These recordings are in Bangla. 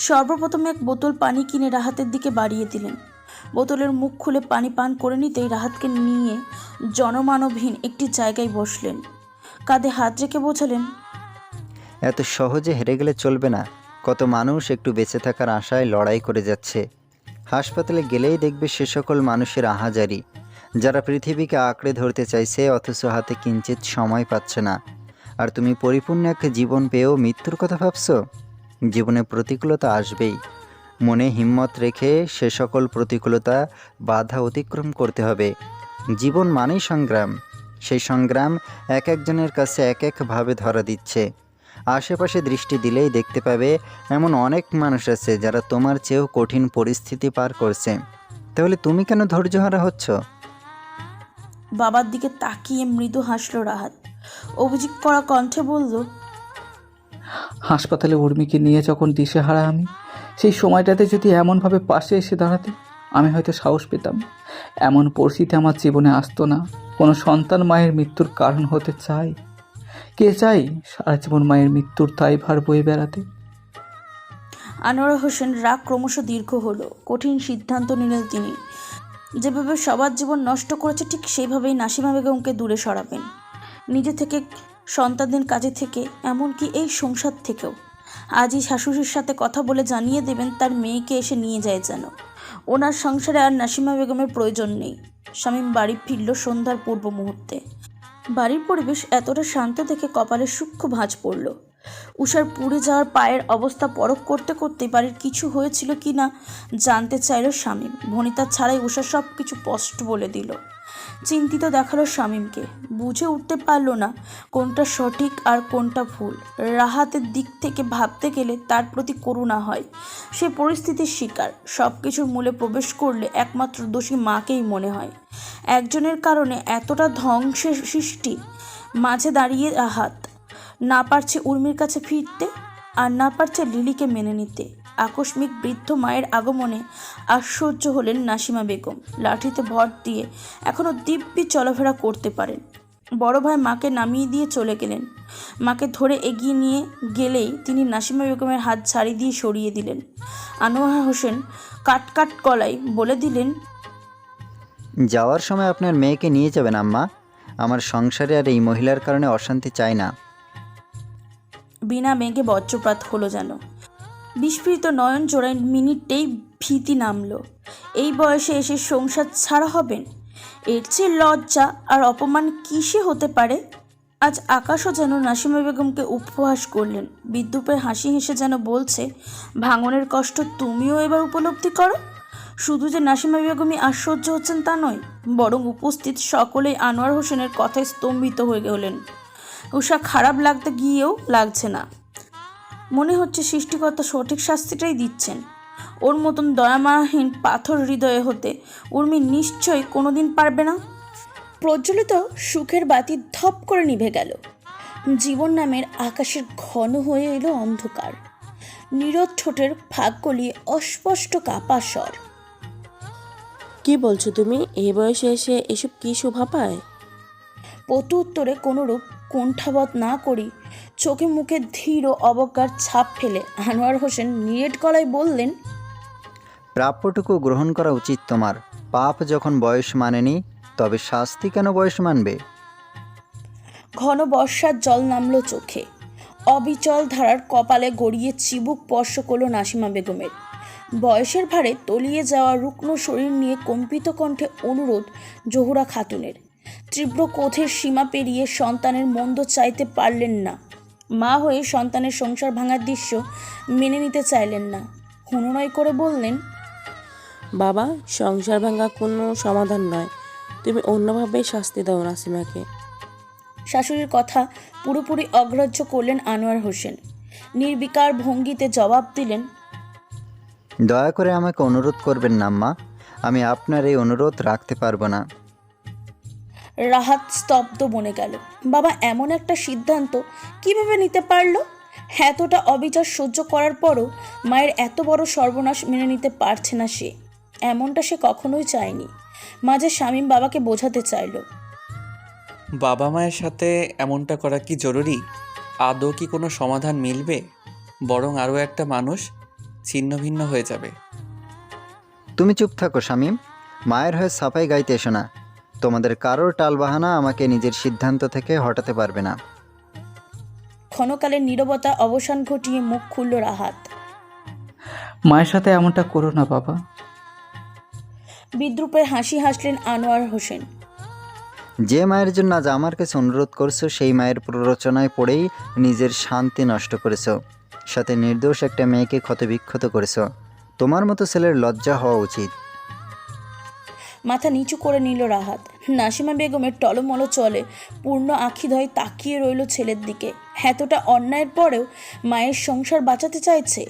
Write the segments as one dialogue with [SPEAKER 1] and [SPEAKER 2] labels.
[SPEAKER 1] সর্বপ্রথম এক বোতল পানি কিনে রাহাতের দিকে বাড়িয়ে দিলেন। বোতলের মুখ খুলে পানি পান করে নিতেই রাহাতকে নিয়ে জনমানবহীন একটি জায়গায় বসলেন। কাঁধে হাত রেখে বোঝালেন,
[SPEAKER 2] এত সহজে হেরে গেলে চলবে না। কত মানুষ একটু বেঁচে থাকার আশায় লড়াই করে যাচ্ছে। হাসপাতালে গেলেই দেখবে সে সকল মানুষের আহাজারি, যারা পৃথিবীকে আঁকড়ে ধরতে চাইছে অথচ হাতে কিঞ্চিত সময় পাচ্ছে না। আর তুমি পরিপূর্ণ একটা জীবন পেয়েও মৃত্যুর কথা ভাবছো? জীবনে প্রতিকূলতা আসবেই। মনে হিম্মত রেখে সে সকল প্রতিকূলতা বাধা অতিক্রম করতে হবে। জীবন মানেই সংগ্রাম। সেই সংগ্রাম এক একজনের কাছে এক একভাবে ধরা দিচ্ছে। আশেপাশে দৃষ্টি দিলেই দেখতে পাবে এমন অনেক মানুষ আছে যারা তোমার চেয়েও কঠিন পরিস্থিতি পার করছে। তাহলে তুমি কেন ধৈর্যহারা হচ্ছ?
[SPEAKER 1] বাবার দিকে তাকিয়ে মৃদু হাসল রাহাত। অভিযোগ করা কণ্ঠে বলল,
[SPEAKER 3] হাসপাতালে উর্মিকে নিয়ে যখন দিশেহারা আমি, সেই সময়টাতে যদি এমনভাবে পাশে এসে দাঁড়াতে, আমি হয়তো সাহস পেতাম। এমন পরিস্থিতি আমার জীবনে আসতো না। কোনো সন্তান মায়ের মৃত্যুর কারণ হতে চায়? কে চাই সারা জীবন মায়ের মৃত্যুর দায়ভার বয়ে বেড়াতে?
[SPEAKER 1] আনোয়ার হোসেন রাগ ক্রমশ দীর্ঘ হলো। কঠিন সিদ্ধান্ত নিলেন তিনি। যেভাবে সবার জীবন নষ্ট করেছে ঠিক সেইভাবেই নাসিমা বেগমকে দূরে সরাবেন। নিজে থেকে, সন্তানদের কাছে থেকে, এমনকি এই সংসার থেকেও। আজই শাশুড়ির সাথে কথা বলে জানিয়ে দেবেন তার মেয়েকে এসে নিয়ে যায় যেন। ওনার সংসারে আর নাসিমা বেগমের প্রয়োজন নেই। শামীম বাড়ি ফিরল সন্ধ্যার পূর্ব মুহূর্তে। বাড়ির পরিবেশ এতটা শান্ত দেখে কপালে সূক্ষ্ম ভাঁজ পড়ল। উষার পুড়ে যাওয়ার পায়ের অবস্থা পরখ করতে করতে বাড়ির কিছু হয়েছিল কি না জানতে চাইল শামীম। ভনিতা ছাড়াই উষা সব কিছু স্পষ্ট বলে দিল। চিন্তিত দেখালো শামীমকে। বুঝে উঠতে পারল না কোনটা সঠিক আর কোনটা ভুল। রাহাতের দিক থেকে ভাবতে গেলে তার প্রতি করুণা হয়। সে পরিস্থিতির শিকার। সব কিছুর মূলে প্রবেশ করলে একমাত্র দোষী মাকেই মনে হয়। একজনের কারণে এতটা ধ্বংসের সৃষ্টি। মাঝে দাঁড়িয়ে রাহাত না পারছে উর্মির কাছে ফিরতে, আর না পারছে লিলিকে মেনে নিতে। আকস্মিক বৃদ্ধ মায়ের আগমনে আশ্চর্য হলেন নাসিমা বেগম। লাঠিতে ভর দিয়ে এখনও দিব্যি চলাফেরা করতে পারেন। বড় ভাই মাকে নামিয়ে দিয়ে চলে গেলেন। মাকে ধরে এগিয়ে নিয়ে গেলেই তিনি নাসিমা বেগমের হাত ছাড়িয়ে দিয়ে সরিয়ে দিলেন। আনোয়ার হোসেন কাট গলায় বলে দিলেন,
[SPEAKER 2] যাওয়ার সময় আপনার মেয়েকে নিয়ে যাবেন আম্মা। আমার সংসারে আর এই মহিলার কারণে অশান্তি চাই না।
[SPEAKER 1] বিনা মেঘে বজ্রপাত হলো যেন। বিস্ফীরিত নয়ন জোড়ায় মিনিটেই ভীতি নামল। এই বয়সে এসে সংসার ছাড়া হবেন? এর চেয়ে লজ্জা আর অপমান কিসে হতে পারে? আজ আকাশও যেন নাসিমা বেগমকে উপহাস করলেন। বিদ্যুপের হাসি হেসে যেন বলছে, ভাঙনের কষ্ট তুমিও এবার উপলব্ধি করো। শুধু যে নাসিমা বেগমই আশ্চর্য হচ্ছেন তা নয়, বরং উপস্থিত সকলেই আনোয়ার হোসেনের কথায় স্তম্ভিত হয়ে গেলেন। উষা খারাপ লাগতে গিয়েও লাগছে না। মনে হচ্ছে সৃষ্টিকর্তা সঠিক শাস্তিটাই দিচ্ছেন। ওর মতন দয়ামায়াহীন পাথর হৃদয়ে হতে উর্মি নিশ্চয়ই কোনোদিন পারবে না। প্রজ্বলিত সুখের বাতি ধপ করে নিভে গেল। জীবন নামের আকাশের ঘন হয়ে এলো অন্ধকার। নীরদ ঠোঁটের ফাঁক গলিয়ে অস্পষ্ট কাপা স্বর।
[SPEAKER 4] কি বলছো তুমি? এই বয়সে এসে এসব কি শোভা পায়?
[SPEAKER 1] প্রত্যু উত্তরে কোনোরূপ কুণ্ঠাবোধ না করি চোখে মুখে ধীর ও অবজ্ঞার ছাপ ফেলে আনোয়ার হোসেন নিরেট গলায় বললেন,
[SPEAKER 2] প্রাপ্যটুকু গ্রহণ করা উচিত তোমার। পাপ যখন বয়স মানেনি, তবে শাস্তি কেন বয়স মানবে?
[SPEAKER 1] ঘন বর্ষার জল নামল চোখে। অবিচল ধারার কপালে গড়িয়ে চিবুক স্পর্শ করল নাসিমা বেগমের। বয়সের ভারে তলিয়ে যাওয়া রুগ্ন শরীর নিয়ে কম্পিত কণ্ঠে অনুরোধ জহুরা খাতুনের। তীব্র ক্রোধের সীমা পেরিয়ে সন্তানের মন্দ চাইতে পারলেন না। মা হয়ে সন্তানের সংসার ভাঙার দৃশ্য মেনে নিতে চাইলেন না। অনুনয় করে বললেন,
[SPEAKER 4] বাবা, সংসার ভাঙা কোনো সমাধান নয়। তুমি অন্যভাবে শাস্তি দাও নাসিমাকে।
[SPEAKER 1] শাশুড়ির কথা পুরোপুরি অগ্রাহ্য করলেন আনোয়ার হোসেন। নির্বিকার ভঙ্গিতে জবাব দিলেন,
[SPEAKER 2] দয়া করে আমাকে অনুরোধ করবেন না আম্মা। আমি আপনার এই অনুরোধ রাখতে পারবো না।
[SPEAKER 1] রাহাত স্তব্ধ বনে গেল। বাবা এমন একটা সিদ্ধান্ত কিভাবে নিতে পারল? এতটা অবিচার সহ্য করার পরও মায়ের এত বড় সর্বনাশ মেনে নিতে পারছে না সে। এমনটা সে কখনোই চায়নি। মাঝে শামীম বাবাকে বোঝাতে চাইল,
[SPEAKER 5] বাবা মায়ের সাথে এমনটা করা কি জরুরি? আদৌ কি কোনো সমাধান মিলবে? বরং আরও একটা মানুষ ছিন্ন ভিন্ন হয়ে যাবে।
[SPEAKER 2] তুমি চুপ থাকো শামীম, মায়ের হয়ে সাফাই গাইতে এসো না। তোমাদের কারোর টালবাহানা আমাকে নিজের সিদ্ধান্ত থেকে হটাতে পারবে না।
[SPEAKER 1] ক্ষণকালের নীরবতা অবসান ঘটিয়ে মুখ খুলল রাহাত।
[SPEAKER 3] মায়ের সাথে এমনটা করো না বাবা।
[SPEAKER 1] বিদ্রুপের হাসি হাসলেন আনোয়ার হোসেন।
[SPEAKER 2] যে মায়ের জন্য আজ আমার কাছে অনুরোধ করছো, সেই মায়ের প্ররোচনায় পড়েই নিজের শান্তি নষ্ট করেছো, সাথে নির্দোষ একটা মেয়েকে ক্ষতবিক্ষত করেছো। তোমার মতো ছেলের লজ্জা হওয়া উচিত।
[SPEAKER 1] মাথা নিচু করে নিল রাহাত। নাসিমা বেগমের টলমলো চলে পূর্ণ আখিদয় তাকিয়ে রইল ছেলের দিকে। এতটা অন্যায়ের পরেও মায়ের সংসার বাঁচাতে চাইছে।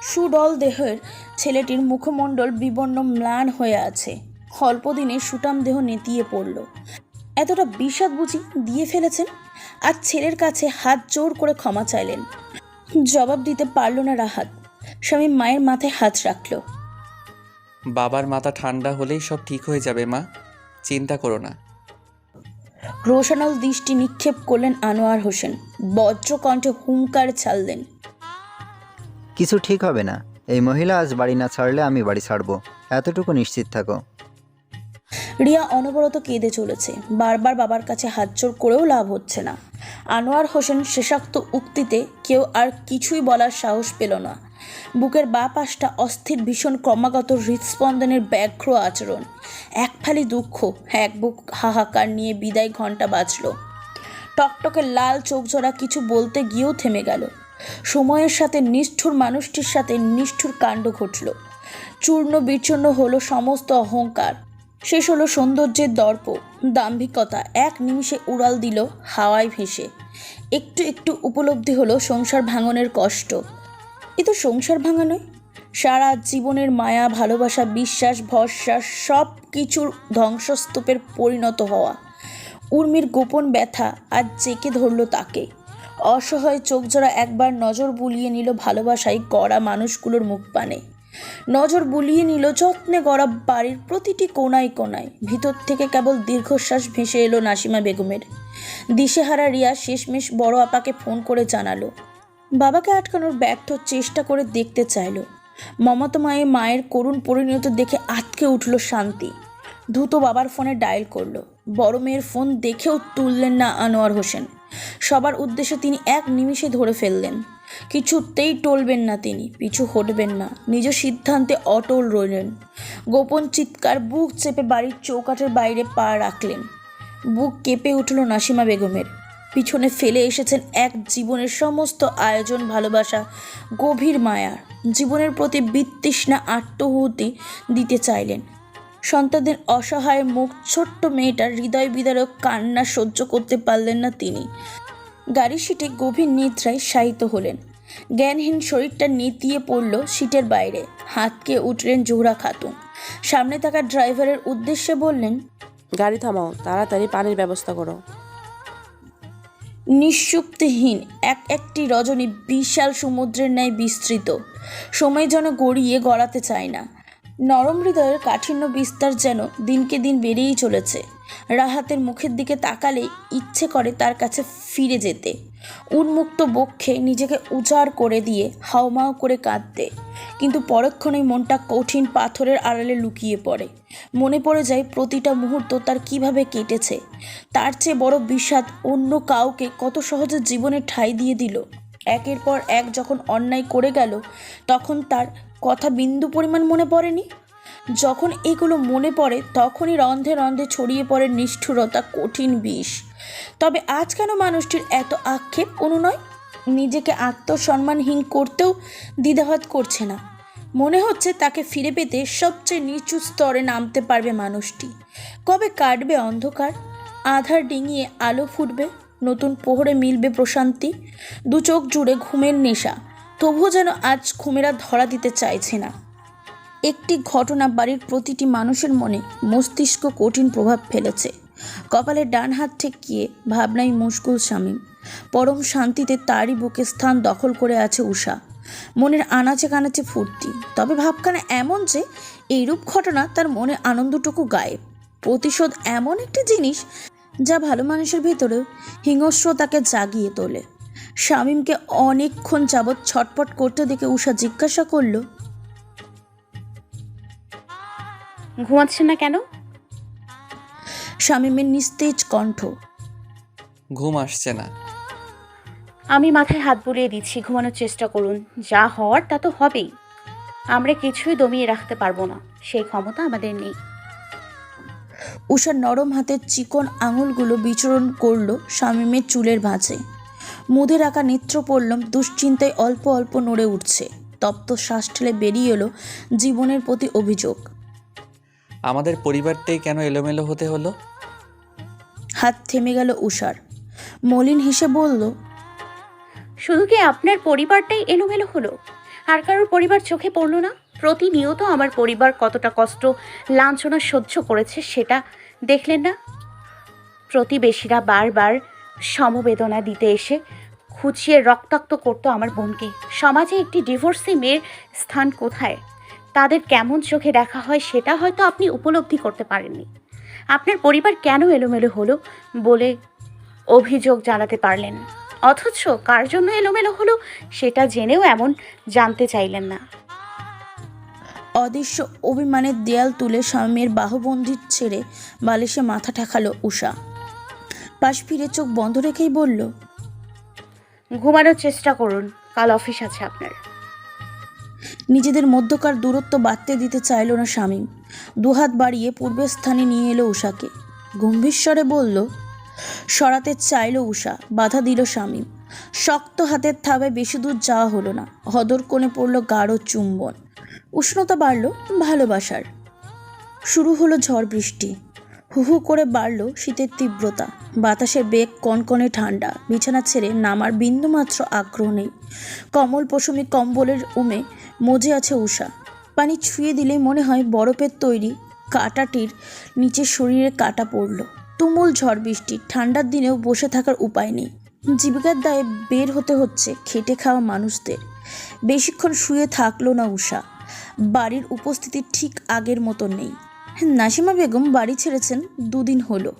[SPEAKER 1] সুডল দেহের ছেলেটির মুখমণ্ডল বিবর্ণ ম্লান হয়ে আছে। অল্প দিনে সুটাম দেহ নেতিয়ে পড়ল। এতটা বিষাদ বুঝি দিয়ে ফেলেছেন? আজ ছেলের কাছে হাত জোর করে ক্ষমা চাইলেন। জবাব দিতে পারল না রাহাত। স্বামী মায়ের মাথায় হাত রাখল।
[SPEAKER 5] বাবার মাথা ঠান্ডা হলেই সব ঠিক হয়ে যাবে মা, চিন্তা করো না।
[SPEAKER 1] রোশনাল দৃষ্টি নিক্ষেপ করলেন আনোয়ার হোসেন। বজ্রকণ্ঠে হুঙ্কার ছাড়লেন।
[SPEAKER 2] কিছু ঠিক হবে না। এই মহিলা আজ বাড়ি না ছাড়লে আমি বাড়ি ছাড়বো, এতটুকু নিশ্চিত থাকো।
[SPEAKER 1] রিয়া অনবরত কেঁদে চলেছে। বারবার বাবার কাছে হাত জোর করেও লাভ হচ্ছে না। আনোয়ার হোসেন শেষাক্ত উক্তিতে কেউ আর কিছুই বলার সাহস পেল না। বুকের বাঁ পাশটা অস্থির, ভীষণ ক্রমাগত হৃদস্পন্দনের ব্যগ্র আচরণ। এক ফালি দুঃখ, এক বুক হাহাকার নিয়ে বিদায় ঘণ্টা বাজল। টকটকে লাল চোখজোড়া কিছু বলতে গিয়েও থেমে গেল। সময়ের সাথে নিষ্ঠুর মানুষটির সাথে নিষ্ঠুর কাণ্ড ঘটল। চূর্ণ বিচূর্ণ হলো সমস্ত অহংকার। শেষ হলো সৌন্দর্যের দর্প। দাম্ভিকতা এক নিমিষে উড়াল দিল হাওয়ায় ভেসে। একটু একটু উপলব্ধি হলো সংসার ভাঙনের কষ্ট। এ তো সংসার ভাঙা নয়, সারা জীবনের মায়া, ভালোবাসা, বিশ্বাস, ভরসা সব কিছুর ধ্বংসস্তূপের পরিণত হওয়া। উর্মির গোপন ব্যথা আজ জেঁকে ধরল তাকে। অসহায় চোখজোড়া একবার নজর বুলিয়ে নিল ভালোবাসায় গড়া মানুষগুলোর মুখপানে। নজর বুলিয়ে নিল যত্নে গড়া বাড়ির প্রতিটি কোনায় কোনায়। ভিতর থেকে কেবল দীর্ঘশ্বাস ভেসে এলো নাসিমা বেগমের। দিশেহারা রিয়া শেষমেশ বড় আপাকে ফোন করে জানালো। বাবাকে আটকানোর ব্যর্থ চেষ্টা করে দেখতে চাইল। মমতা মায়ের করুণ পরিণত দেখে আটকে উঠল শান্তি। দ্রুত বাবার ফোনে ডায়াল করলো। বড় মেয়ের ফোন দেখেও তুললেন না আনোয়ার হোসেন। সবার উদ্দেশ্যে তিনি এক নিমিষে ধরে ফেললেন। কিছুতেই টলবেন না তিনি, পিছু হটবেন না, নিজ সিদ্ধান্তে অটল রইলেন। গোপন চিৎকার বুক চেপে বাড়ির চৌকাঠের বাইরে পা রাখলেন। বুক কেঁপে উঠল নাসিমা বেগমের। পিছনে ফেলে এসেছেন এক জীবনের সমস্ত আয়োজন, ভালোবাসা, গভীর মায়ার। জীবনের প্রতি বিতৃষ্ণা আত্মহুতি দিতে চাইলেন। সন্তানদের অসহায় মুখ, ছোট্ট মেয়েটার হৃদয় বিদারক কান্না সহ্য করতে পারলেন না তিনি। গাড়ি সিটে গভীর নিদ্রায় শায়িত হলেন। জ্ঞানহীন শরীরটা নেতিয়ে পড়ল সিটের বাইরে। হাতকে উঠলেন জোহরা খাতুন। সামনে থাকা ড্রাইভারের উদ্দেশ্যে বললেন,
[SPEAKER 4] গাড়ি থামাও, তাড়াতাড়ি পানির ব্যবস্থা করো।
[SPEAKER 1] নিঃশুক্তিহীন একটি রজনী বিশাল সমুদ্রের ন্যায় বিস্তৃত। সময় যেন গড়াতে চায় না। নরম হৃদয়ের কাঠিন্য বিস্তার যেন দিনকে দিন বেড়েই চলেছে। রাহাতের মুখের দিকে তাকালে ইচ্ছে করে তার কাছে ফিরে যেতে, উন্মুক্ত বক্ষে নিজেকে উজাড় করে দিয়ে হাউমাউ করে কাঁদতে। কিন্তু পরক্ষণেই মনটা কঠিন পাথরের আড়ালে লুকিয়ে পড়ে। মনে পড়ে যায় প্রতিটা মুহূর্ত তার কিভাবে কেটেছে। তার চেয়ে বড় বিষাদ অন্য কাউকে কত সহজে জীবনে ঠাঁই দিয়ে দিল। একের পর এক যখন অন্যায় করে গেল, তখন তার কথা বিন্দু পরিমাণ মনে পড়েনি। যখন এগুলো মনে পড়ে, তখনই রন্ধে রন্ধে ছড়িয়ে পড়ে নিষ্ঠুরতা, কঠিন বিষ। তবে আজ কেন মানুষটির এত আক্ষেপ অনুনয়? নিজেকে আত্মসম্মানহীন করতেও দ্বিধাবোধ করছে না। মনে হচ্ছে তাকে ফিরে পেতে সবচেয়ে নিচু স্তরে নামতে পারবে মানুষটি। কবে কাটবে অন্ধকার, আধার ডিঙিয়ে আলো ফুটবে, নতুন প্রহরে মিলবে প্রশান্তি। দু চোখ জুড়ে ঘুমের নেশা, তবুও যেন আজ ঘুমেরা ধরা দিতে চাইছে না। একটি ঘটনা বাড়ির প্রতিটি মানুষের মনে মস্তিষ্ক কঠিন প্রভাব ফেলেছে। কপালে ডান হাত ঠেকিয়ে ভাবনায় মুশকুল শামীম। পরম শান্তিতে তারই বুকে স্থান দখল করে আছে উষা। মনের আনাচে কানাচে ফুর্তি, তবে ভাবখানা এমন যে এইরূপ ঘটনা তার মনে আনন্দটুকু গায়েব। প্রতিশোধ এমন একটি জিনিস যা ভালো মানুষের ভেতরেও হিংস্র তাকে জাগিয়ে তোলে। শামীমকে অনেকক্ষণ যাবৎ ছটপট করতে দেখে উষা জিজ্ঞাসা করলো,
[SPEAKER 6] ঘুমাচ্ছেন না কেন?
[SPEAKER 1] শামীমের নিস্তেজ কণ্ঠ।
[SPEAKER 5] ঘুম আসছে না।
[SPEAKER 6] আমি মাথায় হাত বুলিয়ে দিচ্ছি, ঘুমানোর চেষ্টা করুন। যা হওয়ার তা তো হবেই। আমরা কিছুই দমিয়ে রাখতে পারবো না, সেই ক্ষমতা আমাদের নেই।
[SPEAKER 1] উষার নরম হাতের চিকন আঙুলগুলো বিচরণ করলো শামীমের চুলের ভাঁজে। মুদে রাখা নেত্রপল্লব দুশ্চিন্তায় অল্প অল্প নড়ে উঠছে। তপ্ত শ্বাস ঠেলে বেরিয়ে এলো জীবনের প্রতি অভিযোগ।
[SPEAKER 5] আমাদের পরিবারটাই কেন এলোমেলো হতে হলো?
[SPEAKER 1] হাত থেমে গেল উষার। মলিন হেসে বলল,
[SPEAKER 6] শুধু কি আপনার পরিবারটাই এলোমেলো হলো? আর কারোর পরিবার চোখে পড়লো না? প্রতিনিয়ত আমার পরিবার কতটা কষ্ট লাঞ্ছনা সহ্য করেছে সেটা দেখলেন না? প্রতিবেশীরা বারবার সমবেদনা দিতে এসে খুঁচিয়ে রক্তাক্ত করতো আমার বোনকে। সমাজে একটি ডিভোর্সি মেয়ের স্থান কোথায়, তাদের কেমন চোখে দেখা হয় সেটা হয়তো আপনি উপলব্ধি করতে পারেননি। আপনার পরিবার কেন এলোমেলো হলো বলে অভিযোগ জানাতে পারলেন, অথচ কার জন্য এলোমেলো হলো সেটা জেনেও এমন জানতে চাইলেন না।
[SPEAKER 1] অদৃশ্য অভিমানের দেয়াল তুলে স্বামীর বাহুবন্ধী ছেড়ে বালিশে মাথা ঠেকালো উষা। পাশ ফিরে চোখ বন্ধ রেখেই বলল,
[SPEAKER 6] ঘুমানোর চেষ্টা করুন, কাল অফিস আছে আপনার।
[SPEAKER 1] নিজেদের মধ্যকার দূরত্ব বাড়তে দিতে চাইল না শামীম। দুহাত বাড়িয়ে পূর্বের স্থানে নিয়ে এলো উষাকে। গম্ভীর স্বরে বলল। সরাতে চাইল উষা, বাধা দিল শামীম। শক্ত হাতের থাবায় বেশি দূর যাওয়া হলো না। হদর কোণে পড়ল গাঢ় চুম্বন। উষ্ণতা বাড়ল ভালোবাসার। শুরু হলো ঝড় বৃষ্টি। হু হু করে বাড়ল শীতের তীব্রতা। বাতাসের বেগ কনকনে ঠান্ডা। বিছানা ছেড়ে নামার বিন্দুমাত্র আগ্রহ নেই। কমল পশমি কম্বলের উমে মজে আছে উষা। পানি ছুঁয়ে দিলেই মনে হয় বরফের তৈরি কাঁটাটির নিচে শরীরে কাটা পড়ল। তুমুল ঝড় বৃষ্টি। ঠান্ডার দিনেও বসে থাকার উপায় নেই। জীবিকার দায়ে বের হতে হচ্ছে খেটে খাওয়া মানুষদের। বেশিক্ষণ শুয়ে থাকলো না উষা। বাড়ির উপস্থিতি ঠিক আগের মতো নেই। নাসিমা বেগম বাড়ি ছেড়েছেন 2 দিন হলো।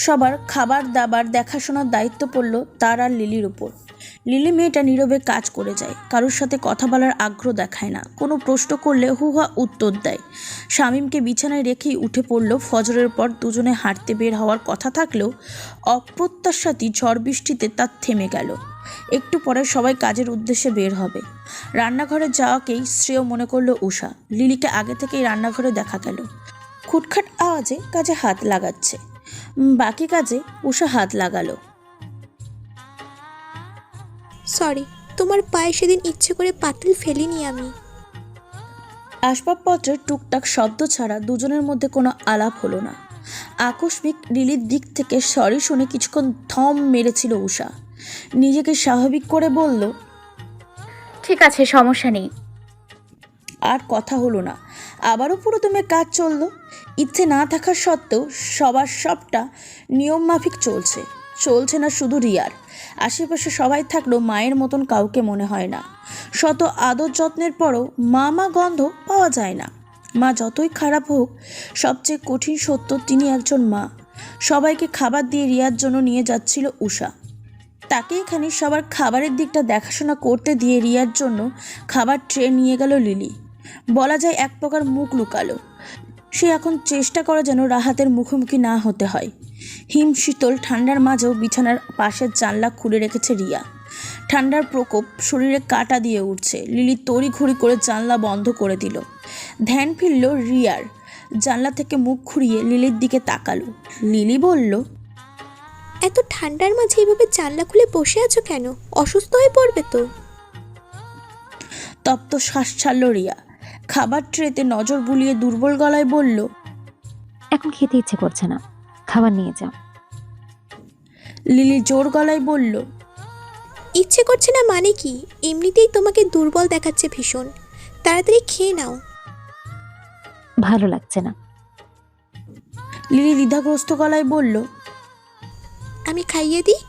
[SPEAKER 1] সবার খাবার দাবার দেখাশোনার দায়িত্ব পড়ল তার আর লিলির উপর। লিলি মেয়েটা নীরবে কাজ করে যায়, কারোর সাথে কথা বলার আগ্রহ দেখায় না। কোনো প্রশ্ন করলে হুহা উত্তর দেয়। শামীমকে বিছানায় রেখেই উঠে পড়ল। ফজরের পর দুজনে হাঁটতে বের হওয়ার কথা থাকলেও অপ্রত্যাশাতি ঝড় বৃষ্টিতে তা থেমে গেল। একটু পরে সবাই কাজের উদ্দেশ্যে বের হবে। রান্নাঘরে যাওয়াকেই শ্রেয় মনে করল উষা। লিলিকে আগে থেকেই রান্নাঘরে দেখা গেল। খুটখাট আওয়াজে কাজে হাত লাগাচ্ছে। বাকি কাজে উষা হাত লাগালো।
[SPEAKER 7] সরি, তোমার পায়ে সেদিন ইচ্ছে করে পাতিল ফেলিনি আমি।
[SPEAKER 1] আসবাবপত্রের টুকটাক শব্দ ছাড়া দুজনের মধ্যে কোনো আলাপ হলো না। আকস্মিক লিলির দিক থেকে সরি শুনে কিছুক্ষণ থম মেরেছিল উষা। নিজেকে স্বাভাবিক করে বলল,
[SPEAKER 6] ঠিক আছে, সমস্যা নেই।
[SPEAKER 1] আর কথা হলো না। আবারও পুরো দমে কাজ চলল। ইচ্ছে না থাকা সত্ত্বেও সবার সবটা নিয়ম মাফিক চলছে। চলছে না শুধু রিয়ার। আশেপাশে সবাই থাকলেও মায়ের মতন কাউকে মনে হয় না। শত আদর যত্নের পরও মা গন্ধ পাওয়া যায় না। মা যতই খারাপ হোক, সবচেয়ে কঠিন সত্য তিনি একজন মা। সবাইকে খাবার দিয়ে রিয়ার জন্য নিয়ে যাচ্ছিল উষা। তাকে এখানে সবার খাবারের দিকটা দেখাশোনা করতে দিয়ে রিয়ার জন্য খাবার ট্রে নিয়ে গেল লিলি। বলা যায় এক প্রকার মুখ লুকালো। সে এখন চেষ্টা করে যেন রাহাতের মুখোমুখি না হতে হয়। হিম শীতল ঠান্ডার মাঝেও বিছানার পাশের জানলা খুলে রেখেছে রিয়া। ঠান্ডার প্রকোপ শরীরে কাটা দিয়ে উঠছে। লিলি তড়িঘড়ি করে জানলা বন্ধ করে দিল। ধ্যান ফিরল রিয়ার। জানলা থেকে মুখ ঘুরিয়ে লিলির দিকে তাকালো। লিলি বলল,
[SPEAKER 7] এত ঠান্ডার মাঝে এইভাবে জানলা খুলে বসে আছো কেন? অসুস্থ হয়ে পড়বে তো।
[SPEAKER 1] তপ্ত শ্বাস ছাড়ল রিয়া। খাবার ট্রেতে নজর বুলিয়ে দুর্বল গলায় বলল,
[SPEAKER 8] এখন খেতে ইচ্ছে করছে না, খাবার নিয়ে যাও।
[SPEAKER 1] লিলি জোর গলায় বলল,
[SPEAKER 7] ইচ্ছে করছে না মানে কি? এমনিতেই তোমাকে দুর্বল দেখাচ্ছে ভীষণ। তাড়াতাড়ি খেয়ে নাও।
[SPEAKER 8] ভালো লাগছে না।
[SPEAKER 1] লিলি দ্বিধাগ্রস্ত গলায় বলল,
[SPEAKER 7] আমি খাইয়ে দিই।